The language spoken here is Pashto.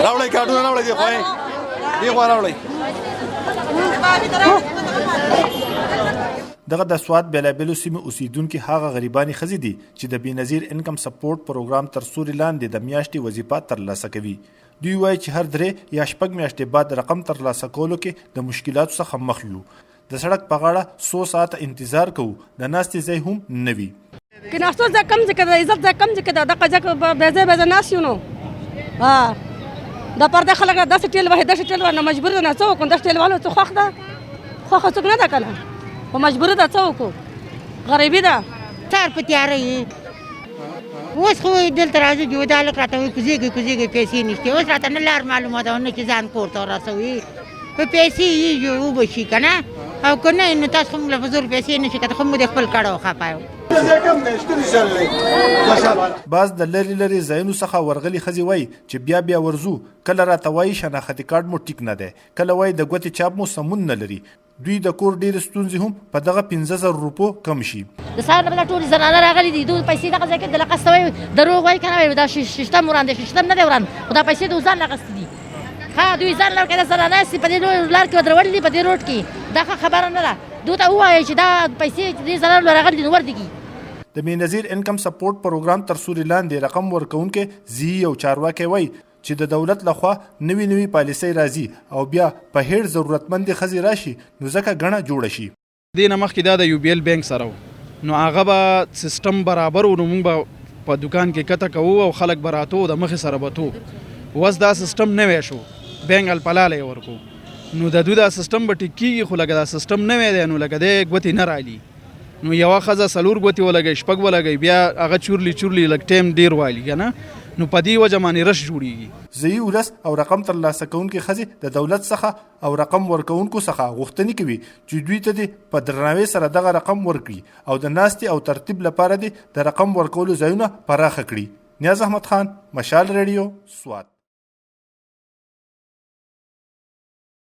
راوړی کارډونه راوړی دی خو دی خوا راوړی. دغه د سوات بیلابیلو سیمو اوسیدونکي هغه غریبانې ښځې دي چې د بېنظیر انکم سپورټ پروګرام تر سوري لاندې د میاشتې وظیفه ترلاسه کوي. دوی وایي چې هر 3 یا 6 میاشتې بعد رقم ترلاسه کولو کې د مشکلاتو څخه مخ یو. د سړک په غاړه 100 ساعته انتظار کوو، د ناستې ځای هم نه وي. که ناستو ځای کم ځای کې د عزت ځای کم ځای کې دغه ځای کې بې ځای ناست یو نو دا پرده خلک داسې ټیل وهي داسې ټیل وهي نو مجبور ده نه څه وکړو. داسې ټیل والو څه خوښ ده خوښه څوک نه ده که نه خو مجبور ده څه وکړو غریبي ده. سهار په تیاره یې اوس خو دلته راځو چې دا هلک راته وایي کوزېږي پیسې نشته. اوس راته نه لار معلومه ده نه چې ځان کور ته ورسوي په پیسې یې وبه شي که نه او که نه نو تاسو خو موږ له په زور پیسې نه شي که خو موږ د خپل کړه وخپه یو. بعض د لرې لرې ځایونو څخه ورغلي ښځې وایي چې بیا ورځو، کله راته وایي شناختي کارډ مو ټیک نه دی، کله وایي د ګوتې چاپ مو سمون نه لري. دوی د کور ډېرې ستونزې هم په دغه 15,000 روپو کم شي. د سهار نه به دا ټولې زنانه راغلي دي، دوی پیسې دغه ځای کې د لقسته وایي دروغ وایي که نه وایي دا ششتم وران دی، ششتم نه دی وران خو دا پیسې دوی ځان لغستې دي. ښه دوی ځان لکه د زنانه یاستې په دې لار کې ودرولي دي په دې روډ کې دا ښه خبره نه ده. دوی ته ووایئ چې دا پیسې چې دې زنانو راغلي دي نو وردېږي. د بېنظیر انکم سپورټ پروګرام تر سوري لاندې رقم ورکوونکی زی او چارواکی وایي چې د دولت لخوا نوي پالیسۍ راځي او بیا په هېڅ ضرورتمندې ښځې راشي نو ځکه ګڼه جوړه شي. دې نه مخکې دا د یو بي ایل بینک سره و نو هغه به سیستم برابر و نو موږ به په دکان کې کته کوو او خلک به راتو د مخې سره به تو. اوس دا سیستم نوی شو بینک الپلاله یې ورکو نو د دوی دا سیستم به ټیک کېږي خو لکه دا سیستم نوی دی نو لکه دی ګوتې نه رالي نو یوه ښځه 4 ګوتې ولګوي 6 ولګوي بیا هغه چورلي لږ ټایم ډېر والي که نه نو په دې وجه باندې رش جوړیږي. ضعیف ولس او رقم ترلاسه کوونکې ښځې د دولت څخه او رقم ورکوونکو څخه غوښتنې کوي چې دوی ته دې په درناوي سره دغه رقم ورکړي او د ناستې او ترتیب لپاره دې د رقم ورکولو ځایونه پراخه کړي. نیاز احمد خان، مشال ریډیو، سوات.